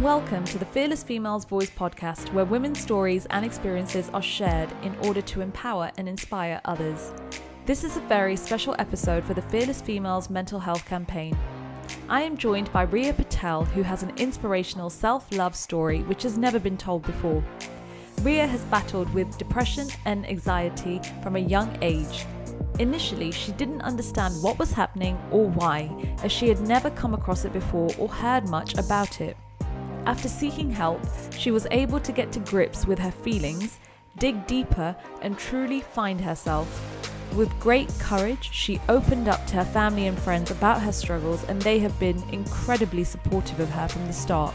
Welcome to the Fearless Females Voice podcast, where women's stories and experiences are shared in order to empower and inspire others. This is a very special episode for the Fearless Females Mental Health Campaign. I am joined by Riya Patel, who has an inspirational self-love story which has never been told before. Riya has battled with depression and anxiety from a young age. Initially, she didn't understand what was happening or why, as she had never come across it before or heard much about it. After seeking help, she was able to get to grips with her feelings, dig deeper, and truly find herself. With great courage, she opened up to her family and friends about her struggles, and they have been incredibly supportive of her from the start.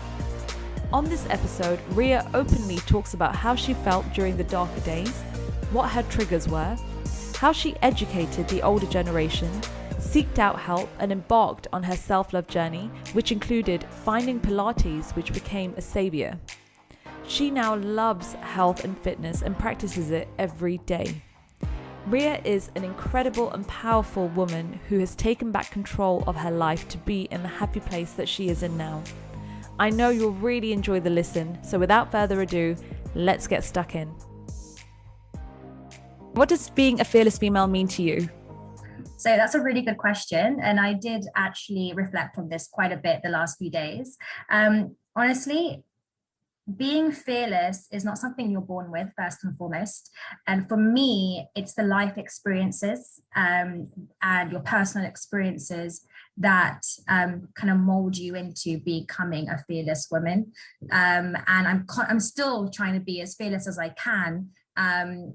On this episode, Riya openly talks about how she felt during the darker days, what her triggers were, how she educated the older generation, seeked out help, and embarked on her self-love journey, which included finding Pilates, which became a saviour. She now loves health and fitness and practices it every day. Riya is an incredible and powerful woman who has taken back control of her life to be in the happy place that she is in now. I know you'll really enjoy the listen, so without further ado, let's get stuck in. What does being a fearless female mean to you? So that's a really good question. And I did actually reflect on this quite a bit the last few days. Honestly, being fearless is not something you're born with, first and foremost. And for me, it's the life experiences and your personal experiences that kind of mold you into becoming a fearless woman. And I'm still trying to be as fearless as I can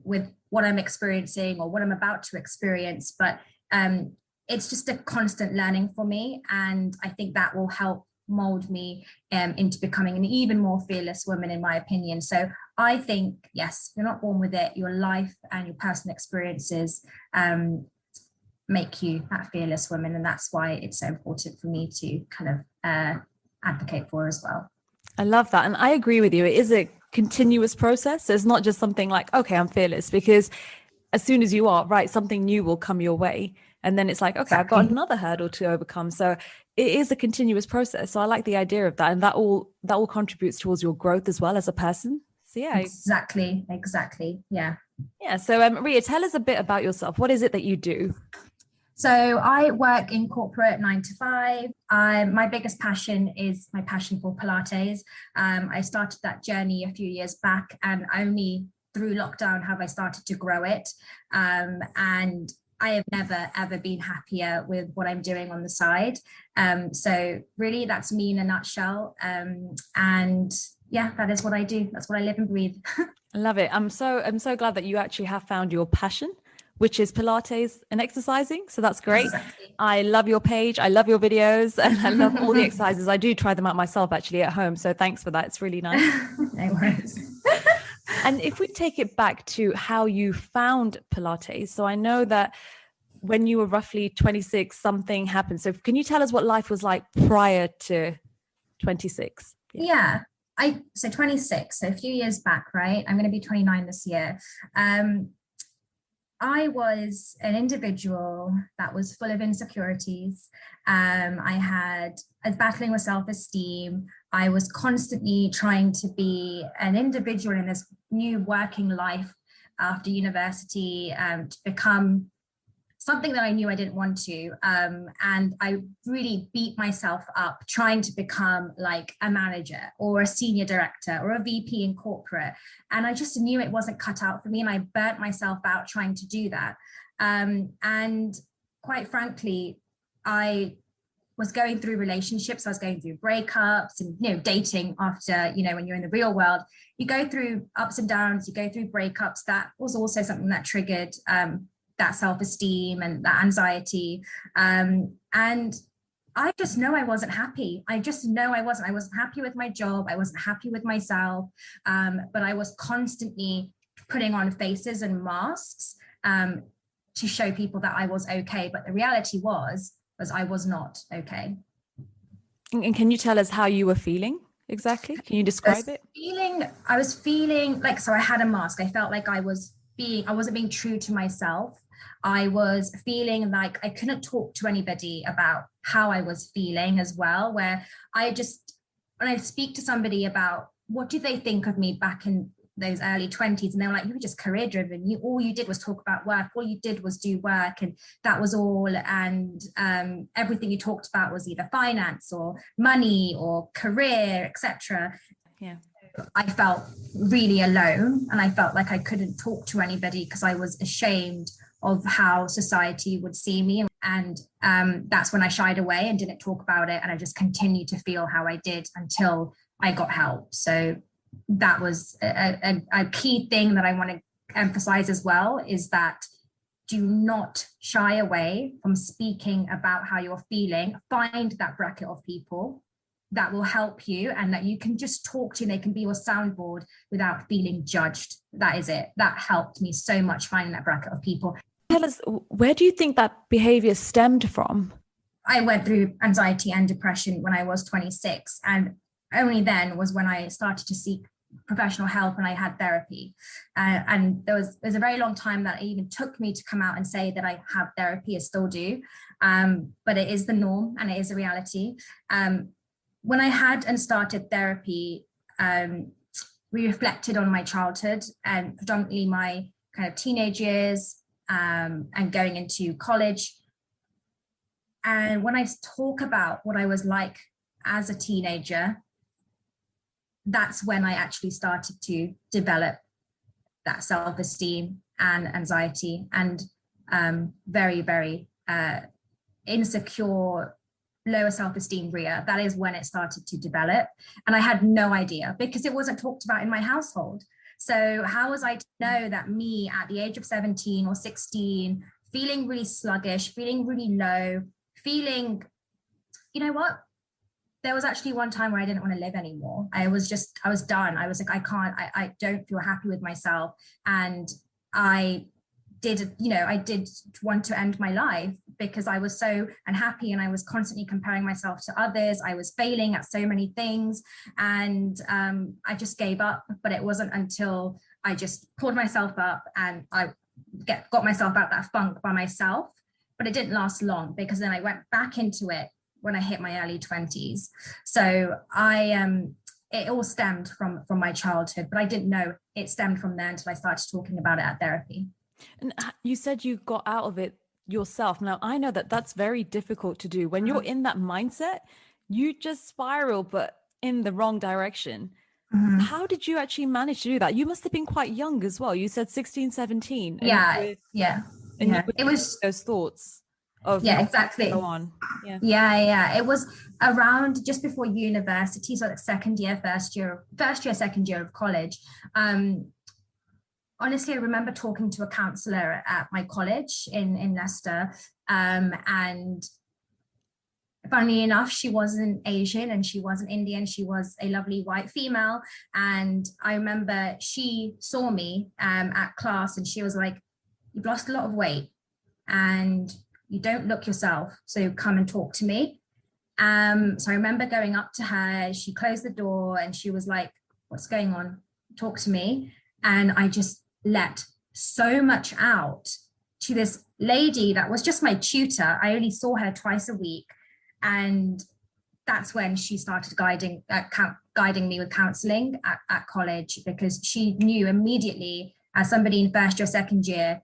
with what I'm experiencing or what I'm about to experience. But it's just a constant learning for me. And I think that will help mold me into becoming an even more fearless woman, in my opinion. So I think, yes, you're not born with it. Your life and your personal experiences make you that fearless woman. And that's why it's so important for me to kind of advocate for as well. I love that. And I agree with you. It is a continuous process. So it's not just something like, okay, I'm fearless, because as soon as you are, right, something new will come your way. And then it's like, okay, exactly. I've got another hurdle to overcome. So it is a continuous process. So I like the idea of that. And that all contributes towards your growth as well as a person. So yeah. Exactly. Yeah. Yeah. So Riya, tell us a bit about yourself. What is it that you do? So I work in corporate 9 to 5. My biggest passion is my passion for Pilates. I started that journey a few years back, and only through lockdown have I started to grow it. And I have never, ever been happier with what I'm doing on the side. So really, that's me in a nutshell. And yeah, that is what I do. That's what I live and breathe. I love it. I'm so glad that you actually have found your passion, which is Pilates and exercising. So that's great. Exactly. I love your page. I love your videos, and I love all the exercises. I do try them out myself actually at home. So thanks for that. It's really nice. No worries. And if we take it back to how you found Pilates, so I know that when you were roughly 26, something happened. So can you tell us what life was like prior to 26? Yeah. So 26, so a few years back, right? I'm going to be 29 this year. I was an individual that was full of insecurities. I was battling with self-esteem. I was constantly trying to be an individual in this new working life after university, to become something that I knew I didn't want to. And I really beat myself up trying to become like a manager or a senior director or a VP in corporate. And I just knew it wasn't cut out for me. And I burnt myself out trying to do that. And quite frankly, I was going through relationships. I was going through breakups and, dating after, when you're in the real world, you go through ups and downs, you go through breakups. That was also something that triggered that self-esteem and that anxiety. And I just know I wasn't happy. I wasn't happy with my job. I wasn't happy with myself. But I was constantly putting on faces and masks to show people that I was okay. But the reality was I was not okay. And can you tell us how you were feeling exactly? Can you describe it? I was feeling like, so I had a mask. I felt like I wasn't being true to myself. I was feeling like I couldn't talk to anybody about how I was feeling as well, where I just when I speak to somebody about what do they think of me back in those early 20s, and they were like, you were just career driven, all you did was talk about work, all you did was do work, and that was all, and everything you talked about was either finance or money or career, etc. Yeah. I felt really alone, and I felt like I couldn't talk to anybody because I was ashamed of how society would see me. And that's when I shied away and didn't talk about it, and I just continued to feel how I did until I got help. So that was a key thing that I want to emphasize as well, is that do not shy away from speaking about how you're feeling. Find that bracket of people that will help you and that you can just talk to. They can be your soundboard without feeling judged. That is it. That helped me so much, finding that bracket of people. Tell us, where do you think that behavior stemmed from? I went through anxiety and depression when I was 26, and only then was when I started to seek professional help and I had therapy. And there's a very long time that it even took me to come out and say that I have therapy. I still do, but it is the norm and it is a reality. When I had and started therapy, we reflected on my childhood and predominantly my kind of teenage years, and going into college. And when I talk about what I was like as a teenager, that's when I actually started to develop that self-esteem and anxiety and very, very insecure, lower self-esteem Riya. That is when it started to develop. And I had no idea because it wasn't talked about in my household. So how was I to know that me at the age of 17 or 16, feeling really sluggish, feeling really low, feeling, you know what? There was actually one time where I didn't want to live anymore. I was done. I was like, I don't feel happy with myself. And I did want to end my life because I was so unhappy and I was constantly comparing myself to others. I was failing at so many things, and I just gave up. But it wasn't until I just pulled myself up and I got myself out that funk by myself. But it didn't last long because then I went back into it when I hit my early 20s. So it all stemmed from my childhood, but I didn't know it stemmed from there until I started talking about it at therapy. And you said you got out of it yourself. Now, I know that that's very difficult to do. When you're in that mindset, you just spiral, but in the wrong direction. Mm-hmm. How did you actually manage to do that? You must have been quite young as well. You said 16, 17. Yeah. It was those thoughts of exactly. Go on. Yeah. It was around just before university, so like second year, second year of college. Honestly, I remember talking to a counsellor at my college in Leicester, and funnily enough, she wasn't Asian and she wasn't Indian. She was a lovely white female. And I remember she saw me at class and she was like, "You've lost a lot of weight and you don't look yourself, so come and talk to me." So I remember going up to her, she closed the door and she was like, "What's going on? Talk to me." And I just let so much out to this lady that was just my tutor. I only saw her twice a week. And that's when she started guiding me with counselling at college, because she knew immediately, as somebody in first year, second year,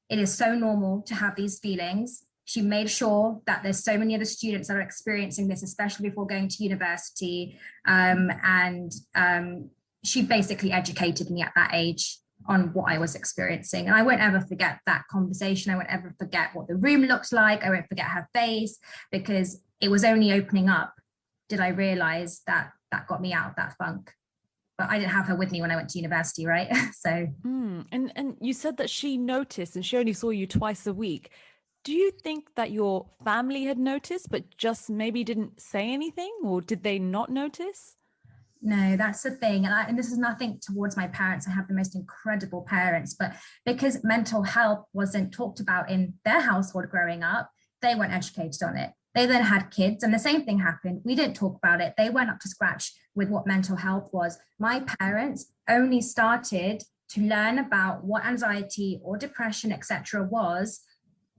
it is so normal to have these feelings. She made sure that there's so many other students that are experiencing this, especially before going to university. And she basically educated me at that age on what I was experiencing. And I won't ever forget that conversation. I won't ever forget what the room looked like. I won't forget her face, because it was only opening up did I realize that got me out of that funk. But I didn't have her with me when I went to university, right? So. And you said that she noticed and she only saw you twice a week. Do you think that your family had noticed, but just maybe didn't say anything, or did they not notice? No, that's the thing. And this is nothing towards my parents. I have the most incredible parents, but because mental health wasn't talked about in their household growing up, they weren't educated on it. They then had kids and the same thing happened. We didn't talk about it. They weren't up to scratch with what mental health was. My parents only started to learn about what anxiety or depression, etc., was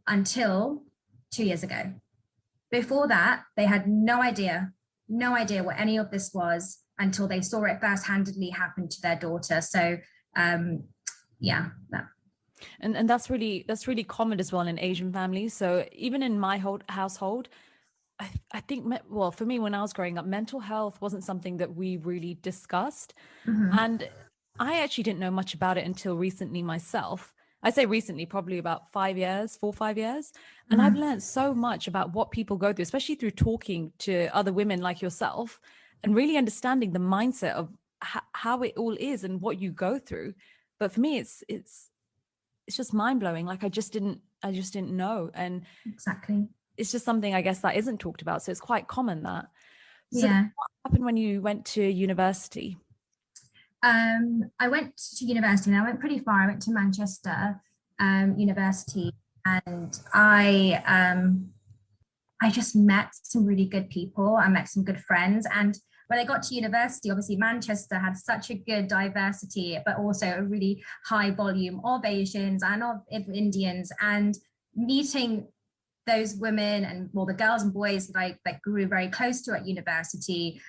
until 2 years ago. Before that, they had no idea no idea what any of this was until they saw it first-handedly happen to their daughter. So yeah. And that's really common as well in Asian families. So even in my whole household, I think, well, for me, when I was growing up, mental health wasn't something that we really discussed. Mm-hmm. And I actually didn't know much about it until recently myself. I say recently, probably about 5 years, 4 or 5 years. And I've Mm-hmm. learned so much about what people go through, especially through talking to other women like yourself and really understanding the mindset of how it all is and what you go through. But for me, it's just mind blowing. Like I just didn't know. And Exactly. it's just something, I guess, that isn't talked about. So it's quite common that. So then Yeah. what happened when you went to university? I went to university and I went pretty far. I went to Manchester University, and I just met some really good people. I met some good friends. And when I got to university, obviously Manchester had such a good diversity, but also a really high volume of Asians and of Indians. And meeting those women and well, the girls and boys that I grew very close to at university,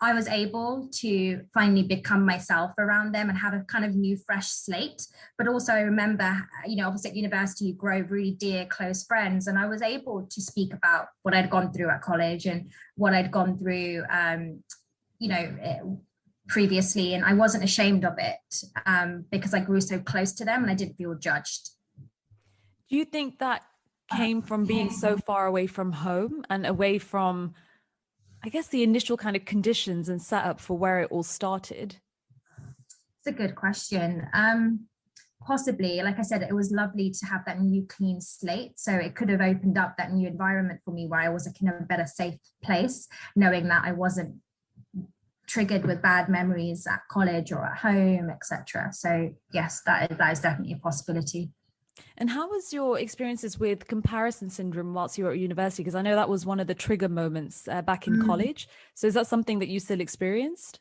I was able to finally become myself around them and have a kind of new, fresh slate. But also, I remember, obviously at university, you grow really dear, close friends. And I was able to speak about what I'd gone through at college and what I'd gone through, previously. And I wasn't ashamed of it because I grew so close to them and I didn't feel judged. Do you think that came from being so far away from home and away from, I guess, the initial kind of conditions and setup for where it all started? It's a good question. Possibly, like I said, it was lovely to have that new clean slate. So it could have opened up that new environment for me where I was in a better, safe place, knowing that I wasn't triggered with bad memories at college or at home, etc. So yes, that is definitely a possibility. And how was your experiences with comparison syndrome whilst you were at university? Because I know that was one of the trigger moments back in college. So is that something that you still experienced?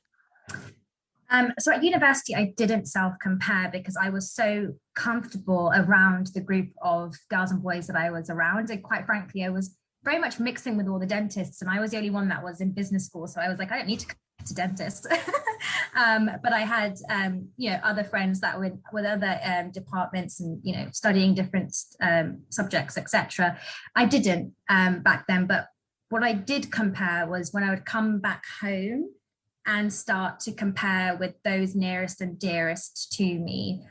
So at university, I didn't self-compare because I was so comfortable around the group of girls and boys that I was around. And quite frankly, I was very much mixing with all the dentists, and I was the only one that was in business school. So I was like, I don't need to go to dentist. But I had, other friends that were with other departments and, studying different subjects, etc. I didn't back then. But what I did compare was when I would come back home and start to compare with those nearest and dearest to me,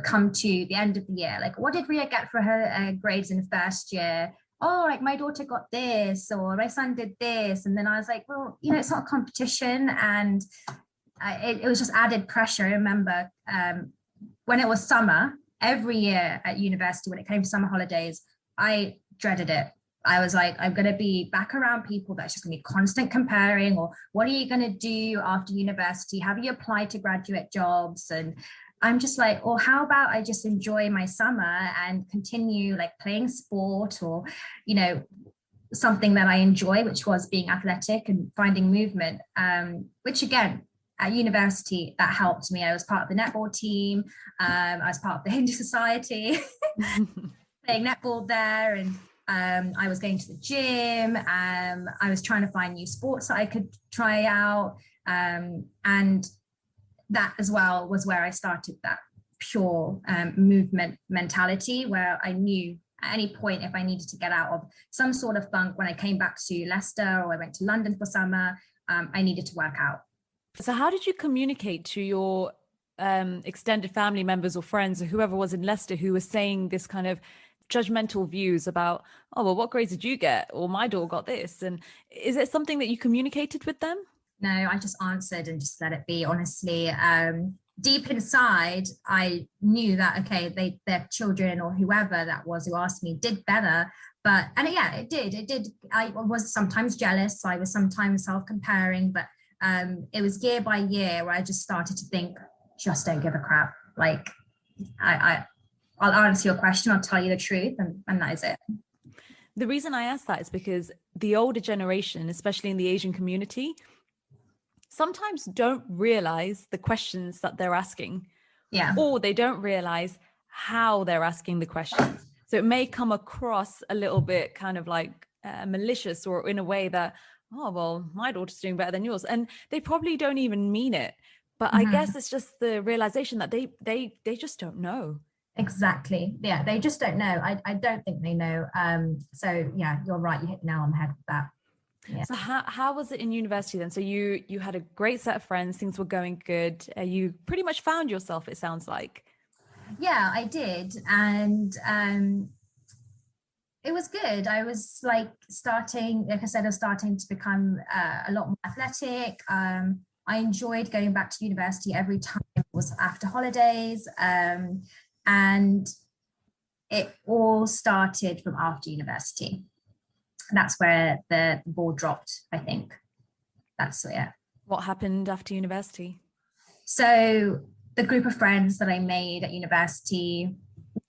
come to the end of the year, like what did Riya get for her grades in first year? Oh, like my daughter got this or my son did this. And then I was like, well, it's not a competition. And it was just added pressure. I remember when it was summer, every year at university, when it came to summer holidays, I dreaded it. I was like, I'm going to be back around people that's just going to be constant comparing, or what are you going to do after university? Have you applied to graduate jobs? And I'm just like, or how about I just enjoy my summer and continue like playing sport or, something that I enjoy, which was being athletic and finding movement, which again, at university, that helped me. I was part of the netball team. I was part of the Hindu Society, playing netball there, and I was going to the gym. I was trying to find new sports that I could try out. And that as well was where I started that pure movement mentality, where I knew at any point if I needed to get out of some sort of funk when I came back to Leicester or I went to London for summer, I needed to work out. So how did you communicate to your extended family members or friends or whoever was in Leicester who was saying this kind of judgmental views about, oh, well, what grades did you get? Or my daughter got this. And is it something that you communicated with them? No, I just answered and just let it be, honestly. Deep inside, I knew that, okay, their children or whoever that was who asked me did better. It did. I was sometimes jealous. I was sometimes self-comparing, but it was year by year where I just started to think, just don't give a crap. Like, I'll answer your question, I'll tell you the truth, and that is it. The reason I ask that is because the older generation, especially in the Asian community, sometimes don't realize the questions that they're asking. Yeah. Or they don't realize how they're asking the questions. So it may come across a little bit kind of like malicious or in a way that, oh, well, my daughter's doing better than yours. And they probably don't even mean it. But I Mhm. guess it's just the realization that they just don't know. Exactly. Yeah, they just don't know. I don't think they know. So yeah, you're right. You hit the nail on the head with that. Yeah. So how was it in university then? So you had a great set of friends, things were going good. You pretty much found yourself, it sounds like. Yeah, I did. And it was good. I was like starting, like I said, I was starting to become a lot more athletic. I enjoyed going back to university every time it was after holidays. And it all started from after university. That's where the ball dropped, I think. That's yeah. What happened after university? So the group of friends that I made at university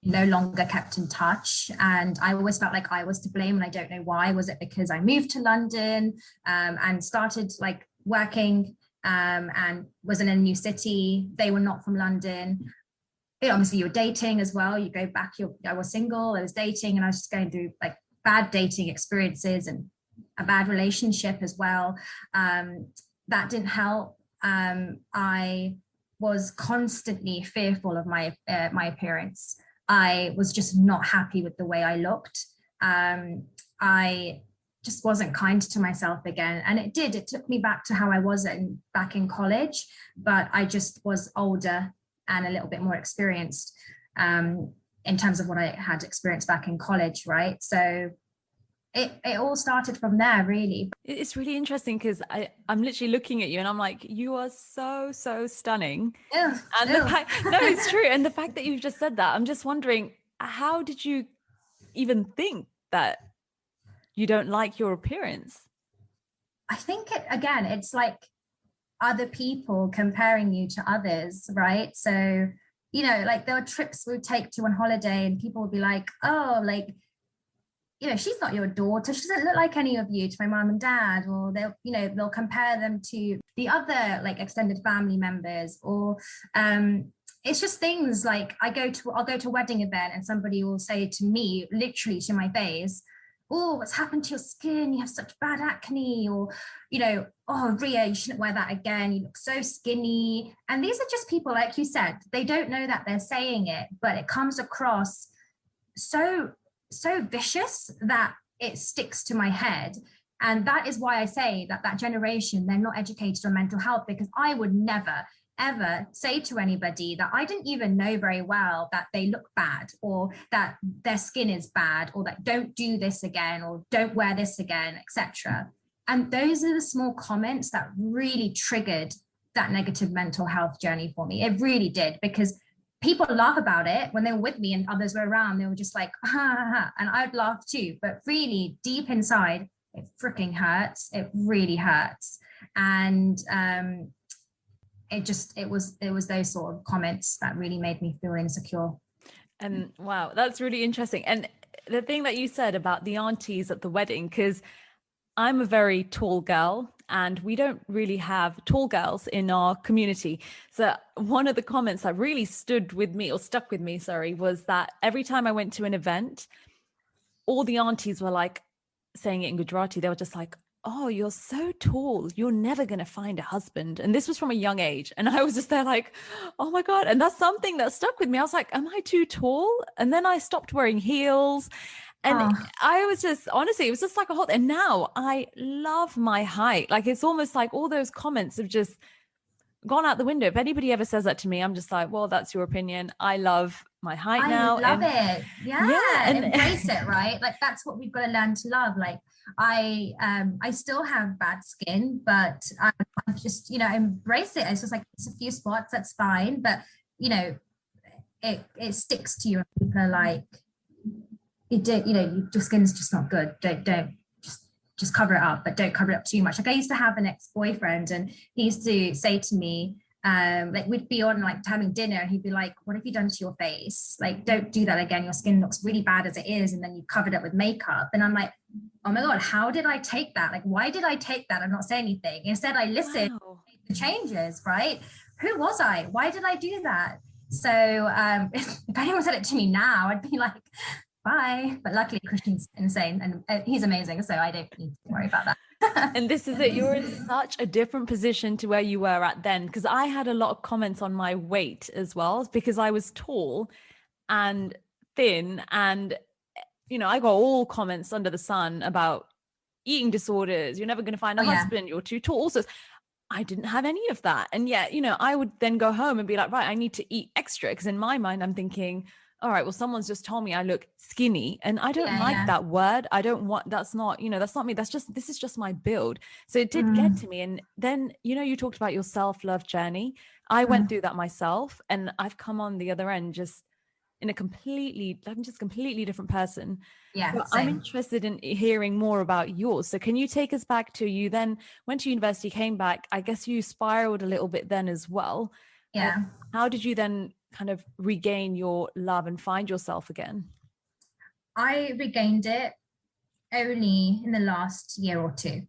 no longer kept in touch, and I always felt like I was to blame, and I don't know why. Was it because I moved to London and started like working and was in a new city? They were not from London. Obviously you were dating as well. You go back, I was single, I was dating, and I was just going through like bad dating experiences and a bad relationship as well. That didn't help. I was constantly fearful of my appearance. I was just not happy with the way I looked. I just wasn't kind to myself again, and it took me back to how I was back in college, but I just was older and a little bit more experienced in terms of what I had experienced back in college, right? So it all started from there, really. It's really interesting because I'm literally looking at you and I'm like, you are so, so stunning. Ew, And the ew. fact, no, it's true. And the fact that you've just said that, I'm just wondering, how did you even think that you don't like your appearance? I think again, it's like other people comparing you to others, right? So, like there were trips we would take to on holiday and people would be like, oh, like, she's not your daughter. She doesn't look like any of you to my mom and dad, or they'll compare them to the other like extended family members, or it's just things like I'll go to a wedding event and somebody will say to me, literally to my face, oh, what's happened to your skin? You have such bad acne, or, oh, Ria, you shouldn't wear that again. You look so skinny. And these are just people, like you said, they don't know that they're saying it, but it comes across so vicious that it sticks to my head. And that is why I say that generation, they're not educated on mental health, because I would never ever say to anybody that I didn't even know very well that they look bad, or that their skin is bad, or that don't do this again, or don't wear this again, etc. And those are the small comments that really triggered that negative mental health journey for me. It really did, because people laugh about it when they were with me and others were around. They were just like, ha, ha, ha, and I'd laugh too. But really, deep inside, it freaking hurts. It really hurts. And it was those sort of comments that really made me feel insecure. And wow, that's really interesting. And the thing that you said about the aunties at the wedding, because I'm a very tall girl and we don't really have tall girls in our community. So one of the comments that really stood with me, or stuck with me, sorry, was that every time I went to an event, all the aunties were like saying it in Gujarati. They were just like, oh, you're so tall. You're never going to find a husband. And this was from a young age. And I was just there like, oh my God. And that's something that stuck with me. I was like, am I too tall? And then I stopped wearing heels. And Oh, I was just, honestly, it was just like a whole, and now I love my height. Like it's almost like all those comments have just gone out the window. If anybody ever says that to me, I'm just like, well, that's your opinion. I love my height I now. love And it. yeah, Yeah, and embrace it, right? Like that's what we've got to learn to love. Like I still have bad skin, but I'm just, embrace it. It's just like it's a few spots, that's fine. But you know, it sticks to you, and people are like, your skin's just not good. Don't just cover it up, but don't cover it up too much. Like I used to have an ex-boyfriend, and he used to say to me, like we'd be on like having dinner, and he'd be like, what have you done to your face? Like, don't do that again. Your skin looks really bad as it is, and then you covered it with makeup. And I'm like, oh my God, how did I take that? Like, why did I take that and not say anything? Instead, I listened, wow. made the changes, right? Who was I? Why did I do that? So if anyone said it to me now, I'd be like, bye. But luckily Christian's insane and he's amazing, so I don't need to worry about that. And this is it. You're in such a different position to where you were at then, because I had a lot of comments on my weight as well, because I was tall and thin, and I got all comments under the sun about eating disorders. You're never going to find a husband. You're too tall. Also, I didn't have any of that. And yet, I would then go home and be like, right, I need to eat extra. Because in my mind, I'm thinking, all right, well, someone's just told me I look skinny, and I don't like that word. I don't want, that's not me. This is just my build. So it did get to me. And then, you talked about your self-love journey. I went through that myself, and I've come on the other end just in I'm just a completely different person. Yeah. So I'm interested in hearing more about yours. So can you take us back to, you then went to university, came back, I guess you spiraled a little bit then as well. Yeah. How did you then kind of regain your love and find yourself again? I regained it only in the last year or two.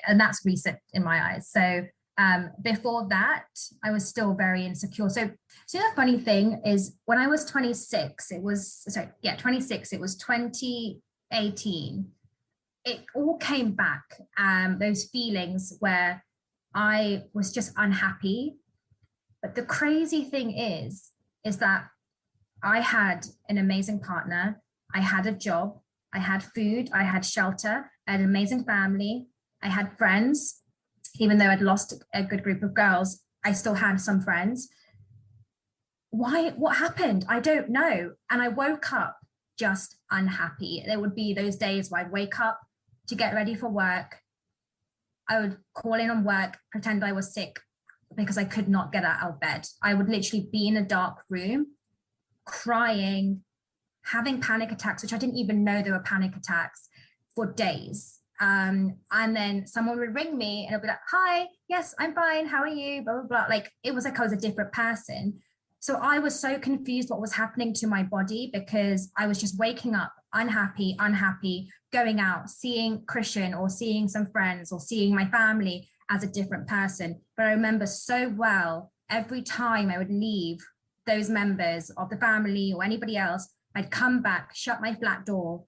And that's recent in my eyes. So before that, I was still very insecure. So the funny thing is, when I was 26, it was 2018. It all came back, those feelings where I was just unhappy. But the crazy thing is that I had an amazing partner. I had a job. I had food. I had shelter. I had an amazing family. I had friends. Even though I'd lost a good group of girls, I still had some friends. What happened? I don't know. And I woke up just unhappy. There would be those days where I'd wake up to get ready for work. I would call in on work, pretend I was sick because I could not get out of bed. I would literally be in a dark room, crying, having panic attacks, which I didn't even know they were panic attacks, for days. And then someone would ring me and I'd be like, hi, yes, I'm fine. How are you? Blah, blah, blah. Like, it was like I was a different person. So I was so confused what was happening to my body, because I was just waking up unhappy, going out, seeing Christian or seeing some friends or seeing my family as a different person. But I remember so well, every time I would leave those members of the family or anybody else, I'd come back, shut my flat door,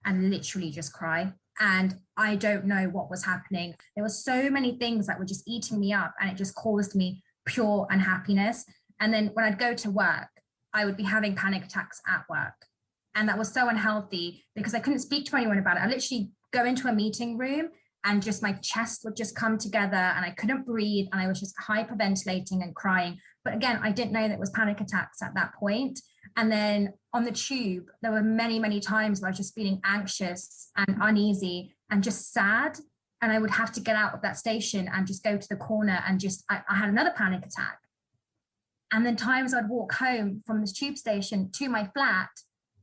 and literally just cry. And I don't know what was happening. There were so many things that were just eating me up, and it just caused me pure unhappiness. And then when I'd go to work, I would be having panic attacks at work. And that was so unhealthy because I couldn't speak to anyone about it. I literally go into a meeting room and just my chest would just come together and I couldn't breathe, and I was just hyperventilating and crying. But again, I didn't know that it was panic attacks at that point. And then on the tube, there were many, many times where I was just feeling anxious and uneasy and just sad. And I would have to get out of that station and just go to the corner and I had another panic attack. And then times I'd walk home from this tube station to my flat,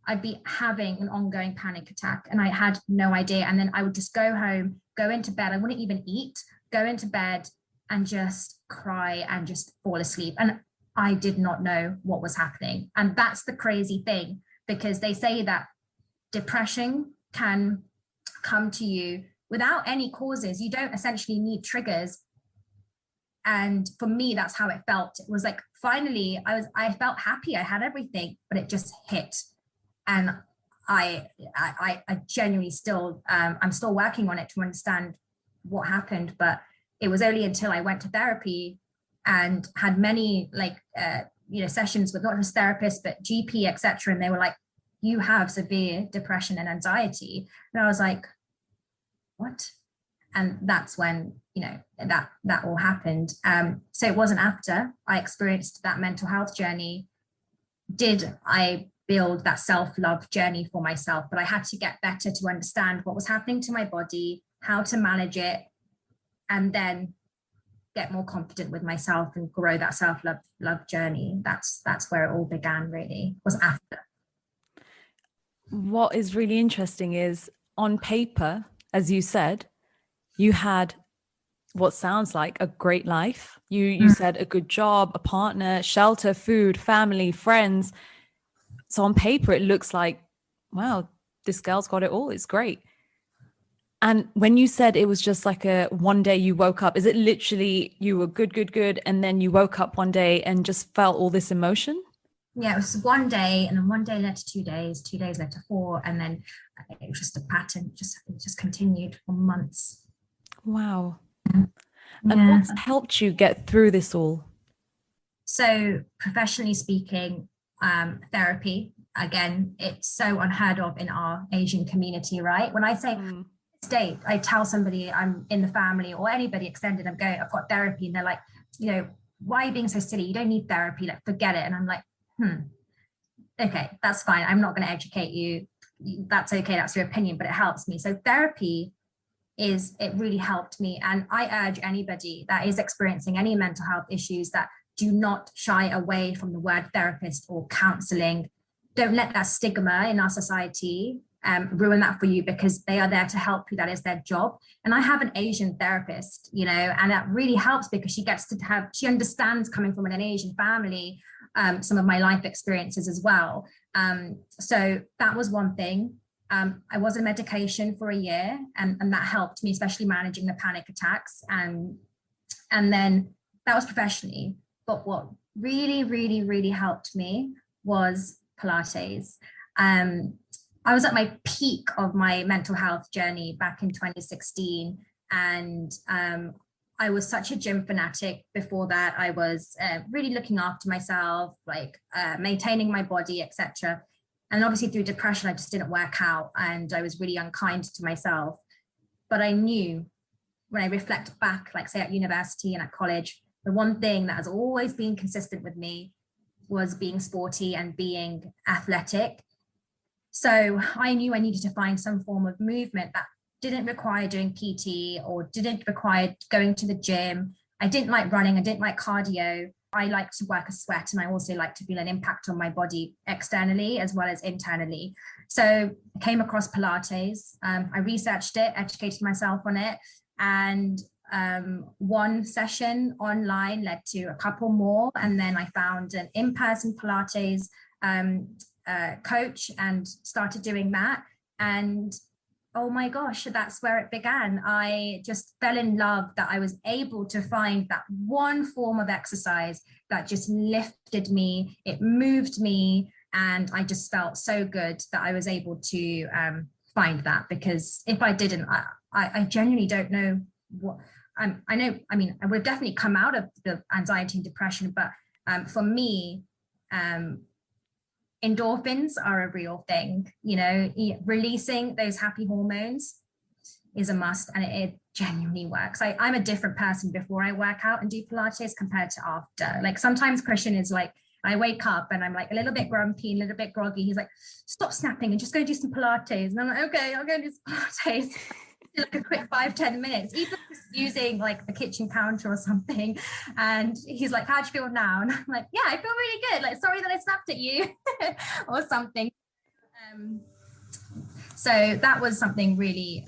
I'd be having an ongoing panic attack and I had no idea. And then I would just go home, go into bed. I wouldn't even eat, go into bed and just cry and just fall asleep. And I did not know what was happening. And that's the crazy thing, because they say that depression can come to you without any causes. You don't essentially need triggers. And for me, that's how it felt. It was like, finally, I felt happy. I had everything, but it just hit. And I genuinely still, I'm still working on it to understand what happened. But it was only until I went to therapy and had many sessions with not just therapists, but GP, etc. And they were like, you have severe depression and anxiety. And I was like, what? And that's when, that all happened. So it wasn't after I experienced that mental health journey, did I build that self-love journey for myself. But I had to get better to understand what was happening to my body, how to manage it, and then get more confident with myself and grow that self-love journey. That's where it all began, really, was after. What is really interesting is, on paper, as you said, you had what sounds like a great life. You said a good job, a partner, shelter, food, family, friends. So on paper, it looks like, wow, this girl's got it all. It's great. And when you said it was just like one day you woke up, is it literally you were good, and then you woke up one day and just felt all this emotion? Yeah, it was one day, and then one day led to 2 days, 2 days led to four, and then it was just a pattern. It just continued for months. Wow. And Yeah. what's helped you get through this all? So professionally speaking, therapy, again, it's so unheard of in our Asian community, right? When I say Mm. state, I tell somebody I'm in the family or anybody extended, I'm going, I've got therapy, and they're like, why are you being so silly? You don't need therapy, like forget it. And I'm like, okay, that's fine. I'm not going to educate you. That's okay. That's your opinion, but it helps me. So therapy it really helped me. And I urge anybody that is experiencing any mental health issues that do not shy away from the word therapist or counseling. Don't let that stigma in our society ruin that for you, because they are there to help you. That is their job. And I have an Asian therapist, and that really helps because she understands, coming from an Asian family, some of my life experiences as well. So that was one thing. I was on medication for a year, and that helped me, especially managing the panic attacks. And then that was professionally. But what really, really, really helped me was Pilates. Um, I was at my peak of my mental health journey back in 2016. And I was such a gym fanatic before that. I was really looking after myself, like maintaining my body, etc. And obviously through depression, I just didn't work out, and I was really unkind to myself. But I knew, when I reflect back, like say at university and at college, the one thing that has always been consistent with me was being sporty and being athletic. So I knew I needed to find some form of movement that didn't require doing PT or didn't require going to the gym. I didn't like running. I didn't like cardio. I like to work a sweat, and I also like to feel an impact on my body externally as well as internally. So I came across Pilates. I researched it, educated myself on it, and one session online led to a couple more. And then I found an in-person Pilates coach and started doing that. And oh my gosh, that's where it began. I just fell in love that I was able to find that one form of exercise that just lifted me, it moved me, and I just felt so good that I was able to find that. Because if I didn't, I genuinely don't know what. I know, I mean, I would have definitely come out of the anxiety and depression, but for me, endorphins are a real thing. Releasing those happy hormones is a must, and it genuinely works. I'm a different person before I work out and do Pilates compared to after. Like sometimes Christian is like, I wake up and I'm like a little bit grumpy, a little bit groggy. He's like, stop snapping and just go do some Pilates. And I'm like, okay, I'll go do some Pilates. Like a quick 5-10 minutes, even just using like the kitchen counter or something. And he's like, how do you feel now? And I'm like, yeah, I feel really good. Like, sorry that I snapped at you or something. So that was something really,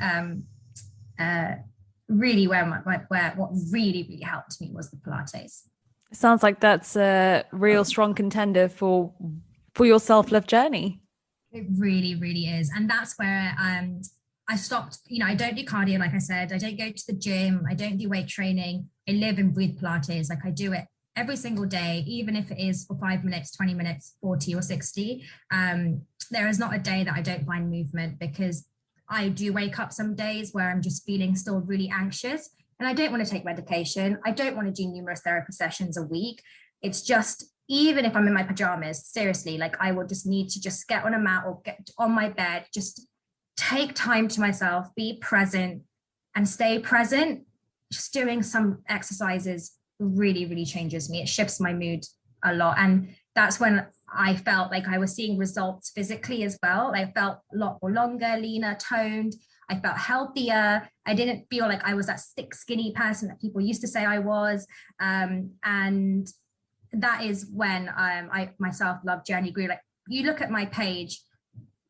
really where what really, really helped me was the Pilates. It sounds like that's a real strong contender for your self-love journey. It really, really is. And that's where I stopped, I don't do cardio, like I said, I don't go to the gym, I don't do weight training. I live and breathe Pilates. Like I do it every single day, even if it is for 5 minutes, 20 minutes, 40 or 60. There is not a day that I don't find movement, because I do wake up some days where I'm just feeling still really anxious, and I don't want to take medication. I don't want to do numerous therapy sessions a week. It's just, even if I'm in my pajamas, seriously, like I will just need to just get on a mat or get on my bed, just take time to myself, be present and stay present. Just doing some exercises really, really changes me. It shifts my mood a lot. And that's when I felt like I was seeing results physically as well. I felt a lot more longer, leaner, toned. I felt healthier. I didn't feel like I was that thick, skinny person that people used to say I was. And that is when my self-love journey grew. Like, you look at my page,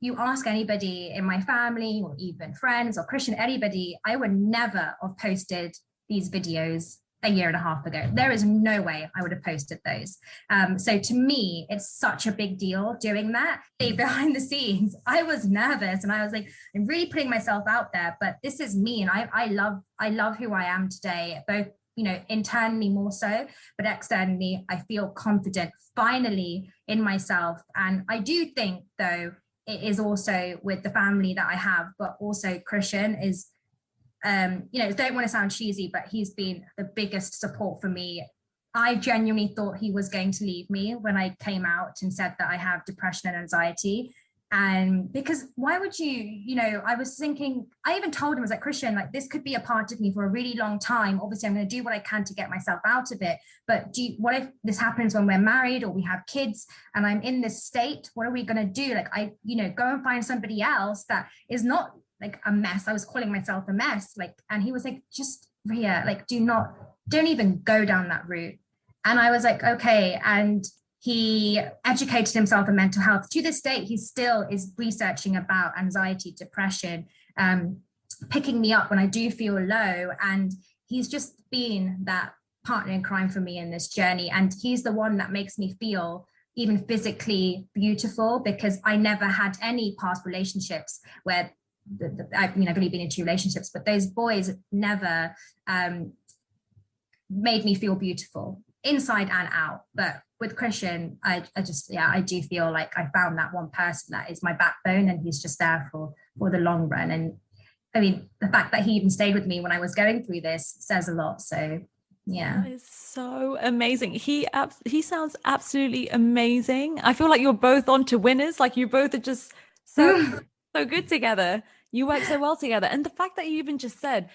you ask anybody in my family or even friends or Christian, anybody, I would never have posted these videos a year and a half ago. There is no way I would have posted those. So to me, it's such a big deal doing that. Behind the scenes, I was nervous and I was like, I'm really putting myself out there, but this is me. And I love who I am today, both internally more so, but externally, I feel confident finally in myself. And I do think, though, it is also with the family that I have, but also Christian is, don't want to sound cheesy, but he's been the biggest support for me. I genuinely thought he was going to leave me when I came out and said that I have depression and anxiety. And because why would I was thinking, I even told him, I was like, Christian, like, this could be a part of me for a really long time. Obviously, I'm going to do what I can to get myself out of it. But what if this happens when we're married or we have kids and I'm in this state? What are we going to do? Like, go and find somebody else that is not like a mess. I was calling myself a mess. Like, and he was like, just Riya, like, don't even go down that route. And I was like, okay. And he educated himself in mental health. To this day, he still is researching about anxiety, depression, picking me up when I do feel low. And he's just been that partner in crime for me in this journey. And he's the one that makes me feel even physically beautiful, because I never had any past relationships where I've only been in 2 relationships, but those boys never made me feel beautiful inside and out. But with Christian, I do feel like I found that one person that is my backbone, and he's just there for the long run. And I mean, the fact that he even stayed with me when I was going through this says a lot. So yeah, that is so amazing. He sounds absolutely amazing. I feel like you're both on to winners. Like, you both are just so good together. You work so well together. And the fact that you even just said,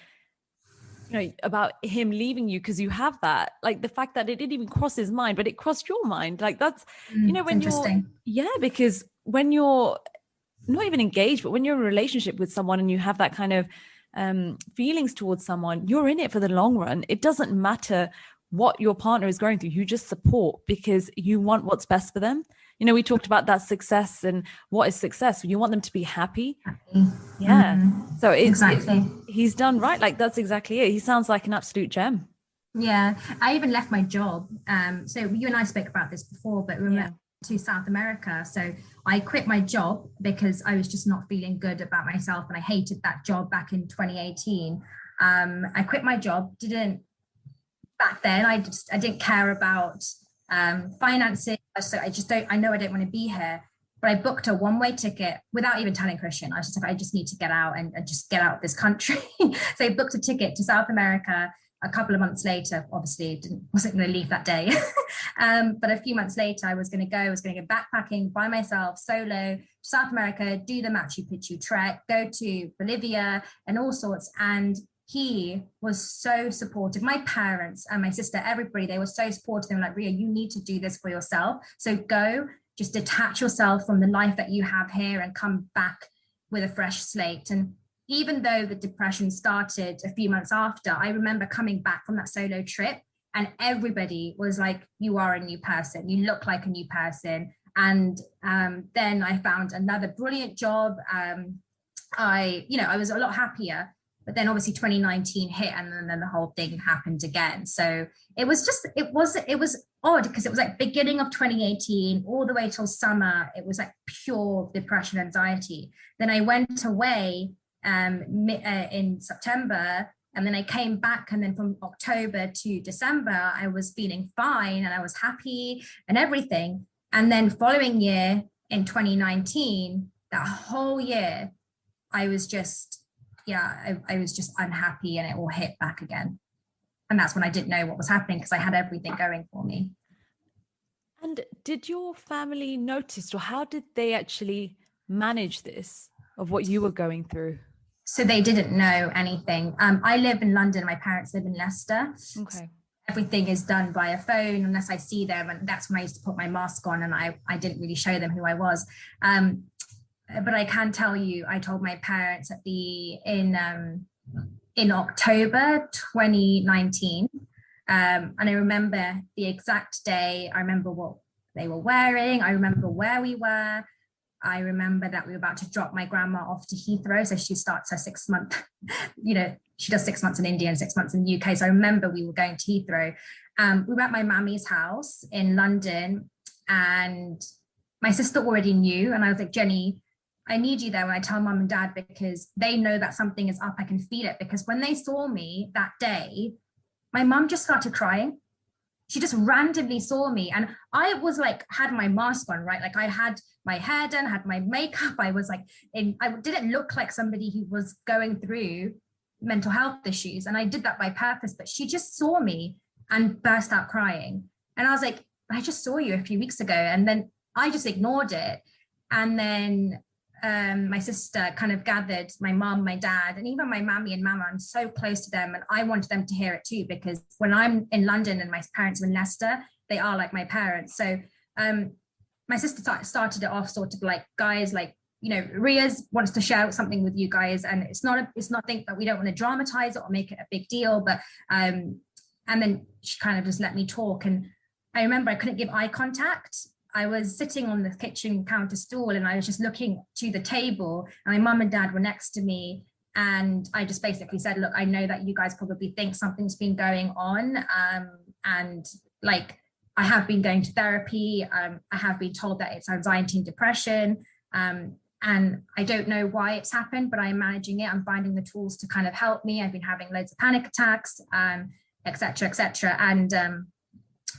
about him leaving you because you have that, like, the fact that it didn't even cross his mind, but it crossed your mind. Like, that's, when because when you're not even engaged, but when you're in a relationship with someone and you have that kind of feelings towards someone, you're in it for the long run. It doesn't matter what your partner is going through. You just support because you want what's best for them. We talked about that success and what is success. You want them to be happy. Yeah. So exactly. He's done right. Like, that's exactly it. He sounds like an absolute gem. Yeah. I even left my job. So you and I spoke about this before, but we went to South America. So I quit my job because I was just not feeling good about myself. And I hated that job back in 2018. I quit my job. Back then, I didn't care about finances. So I know I don't want to be here. But I booked a one-way ticket without even telling Christian. I was just like, I just need to get out and just get out of this country. So I booked a ticket to South America a couple of months later. Obviously, wasn't going to leave that day. But a few months later, I was going to go backpacking by myself, solo, to South America, do the Machu Picchu trek, go to Bolivia and all sorts. And he was so supportive. My parents and my sister, everybody, they were so supportive. They were like, Riya, you need to do this for yourself. So go, just detach yourself from the life that you have here and come back with a fresh slate. And even though the depression started a few months after, I remember coming back from that solo trip and everybody was like, you are a new person. You look like a new person. And then I found another brilliant job. I was a lot happier. But then obviously 2019 hit and then the whole thing happened again. So it was odd because it was like beginning of 2018 all the way till summer. It was like pure depression, anxiety. Then I went away in September, and then I came back, and then from October to December, I was feeling fine and I was happy and everything. And then following year in 2019, that whole year, I was just unhappy, and it all hit back again. And that's when I didn't know what was happening because I had everything going for me. And did your family notice, or how did they actually manage this, of what you were going through? So they didn't know anything. I live in London. My parents live in Leicester. Okay. Everything is done via phone unless I see them. And that's when I used to put my mask on, and I didn't really show them who I was. But I can tell you, I told my parents in October 2019. And I remember the exact day. I remember what they were wearing. I remember where we were. I remember that we were about to drop my grandma off to Heathrow. So she starts her 6 month, she does 6 months in India and 6 months in the UK. So I remember we were going to Heathrow. We were at my mummy's house in London, and my sister already knew. And I was like, Jenny, I need you there when I tell mum and dad, because they know that something is up. I can feel it, because when they saw me that day, my mum just started crying. She just randomly saw me, and I was like, had my mask on, right? Like I had my hair done, had my makeup. I was like, I didn't look like somebody who was going through mental health issues. And I did that by purpose, but she just saw me and burst out crying. And I was like, I just saw you a few weeks ago. And then I just ignored it. And then my sister kind of gathered my mom, my dad, and even my mammy and mama. I'm so close to them, and I wanted them to hear it too, because when I'm in London and my parents are in Leicester, they are like my parents. So my sister started it off sort of like, guys, like, you know, Ria's wants to share something with you guys, and it's nothing that we don't want to dramatize it or make it a big deal, but and then she kind of just let me talk. And I remember I couldn't give eye contact. I was sitting on the kitchen counter stool, and I was just looking to the table, and my mum and dad were next to me. And I just basically said, look, I know that you guys probably think something's been going on. And like, I have been going to therapy. I have been told that it's anxiety and depression. And I don't know why it's happened, but I'm managing it. I'm finding the tools to kind of help me. I've been having loads of panic attacks, et cetera, et cetera. And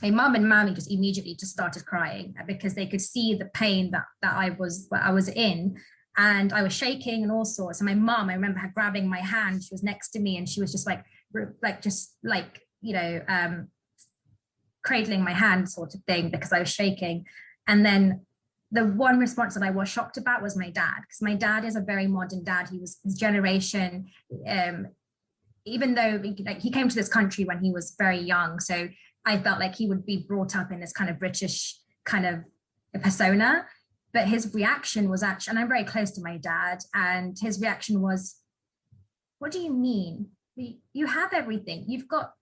my mum and mammy just immediately just started crying, because they could see the pain that I was in, and I was shaking and all sorts. And my mum, I remember her grabbing my hand. She was next to me, and she was just like you know, cradling my hand sort of thing, because I was shaking. And then the one response that I was shocked about was my dad, because my dad is a very modern dad. He was his generation, even though like he came to this country when he was very young. So I felt like he would be brought up in this kind of British kind of persona, but his reaction was actually, and I'm very close to my dad, and his reaction was, what do you mean? You have everything. You've got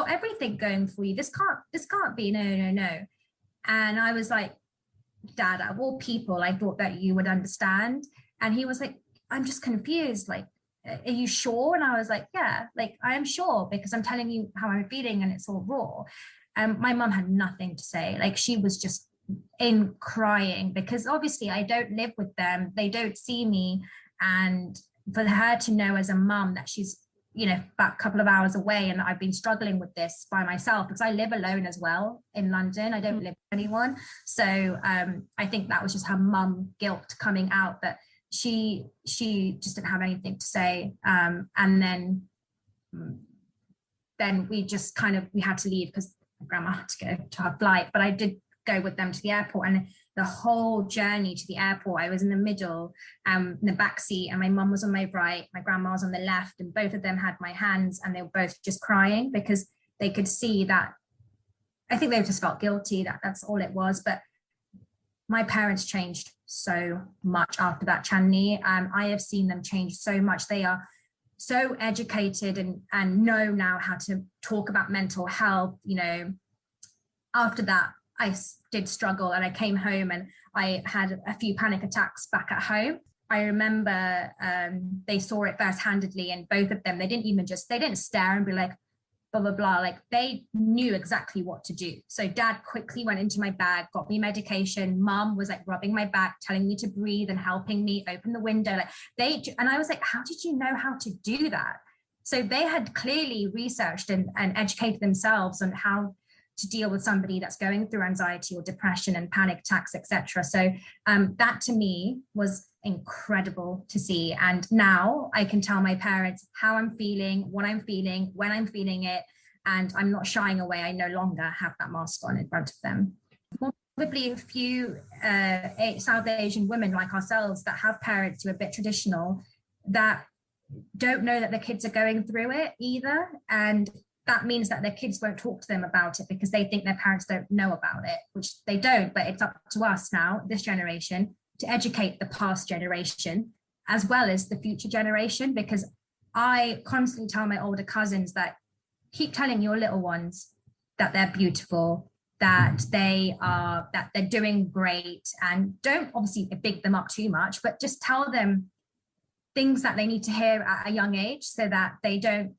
everything going for you. This can't be, no. And I was like, Dad, of all people, I thought that you would understand. And he was like, I'm just confused. Like, are you sure? And I was like, yeah, like I am sure, because I'm telling you how I'm feeling, and it's all raw. My mum had nothing to say. Like, she was just in crying, because obviously I don't live with them. They don't see me. And for her to know as a mum that she's, you know, about a couple of hours away, and I've been struggling with this by myself, because I live alone as well in London. I don't live with anyone. So I think that was just her mum guilt coming out, that she just didn't have anything to say. And then we just kind of, we had to leave because my grandma had to go to her flight, but I did go with them to the airport. And the whole journey to the airport, I was in the middle, in the back seat, and my mum was on my right, my grandma was on the left, and both of them had my hands, and they were both just crying, because they could see that, I think they just felt guilty, that's all it was. But my parents changed so much after that, Chandni. I have seen them change so much. They are so educated and know now how to talk about mental health. You know, after that, I did struggle, and I came home and I had a few panic attacks back at home. I remember they saw it first-handedly, and both of them, they didn't stare and be like, blah, blah, blah. Like, they knew exactly what to do. So Dad quickly went into my bag, got me medication. Mum was like rubbing my back, telling me to breathe and helping me open the window. And I was like, how did you know how to do that? So they had clearly researched and educated themselves on how to deal with somebody that's going through anxiety or depression and panic attacks, etc. So that to me was incredible to see. And now I can tell my parents how I'm feeling, what I'm feeling, when I'm feeling it, and I'm not shying away. I no longer have that mask on in front of them. Probably a few South Asian women like ourselves that have parents who are a bit traditional, that don't know that their kids are going through it either. And that means that their kids won't talk to them about it, because they think their parents don't know about it, which they don't. But it's up to us now, this generation, to educate the past generation as well as the future generation, because I constantly tell my older cousins that keep telling your little ones that they're beautiful, that they're doing great, and don't obviously big them up too much, but just tell them things that they need to hear at a young age, so that they don't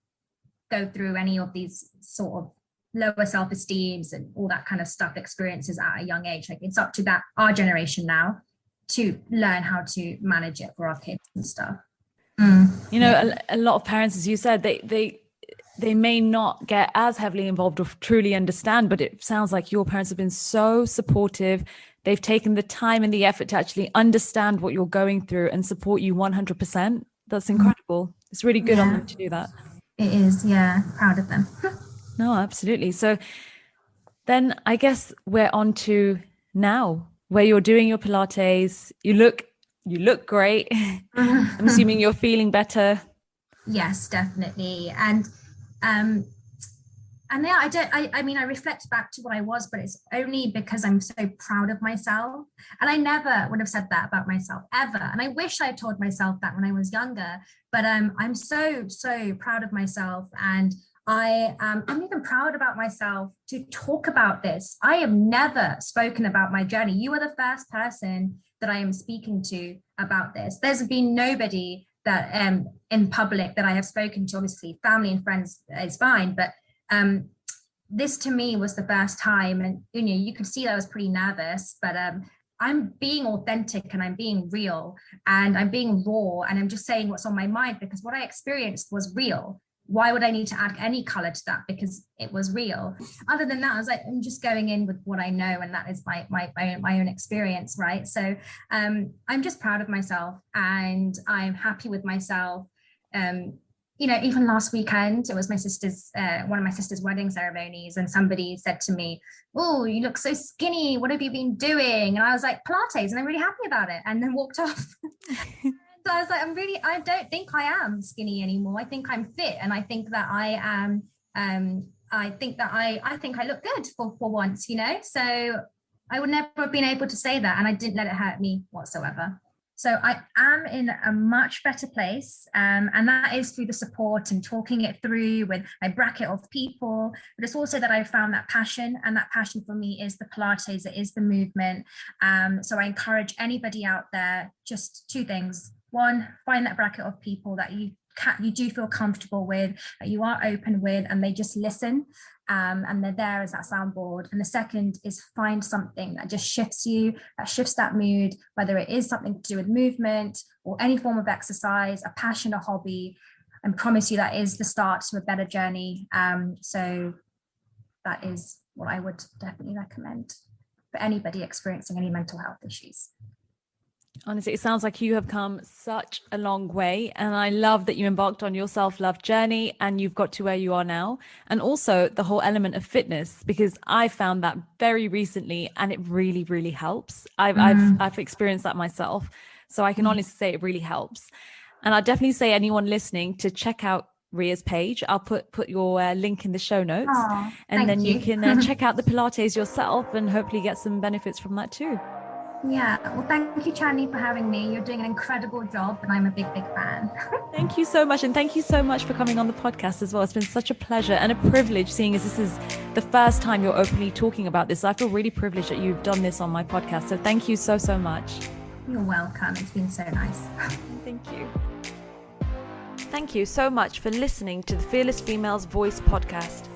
go through any of these sort of lower self-esteems and all that kind of stuff, experiences at a young age. Like, it's up to our generation now to learn how to manage it for our kids and stuff. You know, a lot of parents, as you said, they they may not get as heavily involved or truly understand, but it sounds like your parents have been so supportive. They've taken the time and the effort to actually understand what you're going through and support you 100%. That's incredible. It's really good on them to do that. It is, yeah. Proud of them. No, absolutely. So then I guess we're on to now, where you're doing your Pilates. You look great. I'm assuming you're feeling better. Yes, definitely. And yeah, I mean, I reflect back to what I was, but it's only because I'm so proud of myself. And I never would have said that about myself ever. And I wish I told myself that when I was younger, but I'm so proud of myself. And I'm even proud about myself to talk about this. I have never spoken about my journey. You are the first person that I am speaking to about this. There's been nobody that in public that I have spoken to. Obviously, family and friends is fine, but this to me was the first time, and you could see that I was pretty nervous, but I'm being authentic and I'm being real and I'm being raw and I'm just saying what's on my mind, because what I experienced was real. Why would I need to add any color to that? Because it was real. Other than that, I was like, I'm just going in with what I know, and that is my own experience, right? So I'm just proud of myself and I'm happy with myself. Even last weekend, it was my sister's, one of my sister's wedding ceremonies, and somebody said to me, "Oh, you look so skinny. What have you been doing?" And I was like, "Pilates," and I'm really happy about it. And then walked off. So I was like, I don't think I am skinny anymore. I think I'm fit, and I think that I am. I think I look good for once, So I would never have been able to say that, and I didn't let it hurt me whatsoever. So I am in a much better place, and that is through the support and talking it through with a bracket of people. But it's also that I found that passion, and that passion for me is the Pilates, it is the movement. So I encourage anybody out there, just two things. One, find that bracket of people that you do feel comfortable with, that you are open with, and they just listen. And they're there as that soundboard. And the second is find something that just shifts you, that shifts that mood, whether it is something to do with movement or any form of exercise, a passion, a hobby. I promise you that is the start to a better journey. So that is what I would definitely recommend for anybody experiencing any mental health issues. Honestly, it sounds like you have come such a long way, and I love that you embarked on your self-love journey and you've got to where you are now. And also the whole element of fitness, because I found that very recently and it really, really helps. I've experienced that myself, so I can honestly say it really helps. And I'd definitely say anyone listening to check out Riya's page. I'll put your link in the show notes. And then you can check out the Pilates yourself and hopefully get some benefits from that too. Yeah, well, thank you, Chandy, for having me. You're doing an incredible job, and I'm a big fan. Thank you so much. And thank you so much for coming on the podcast as well. It's been such a pleasure and a privilege, seeing as this is the first time you're openly talking about this. I feel really privileged that you've done this on my podcast. So thank you so much. You're welcome. It's been so nice. Thank you. Thank you so much for listening to the Fearless Females Voice podcast.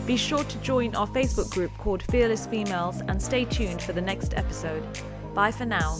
Be sure to join our Facebook group called Fearless Females and stay tuned for the next episode. Bye for now.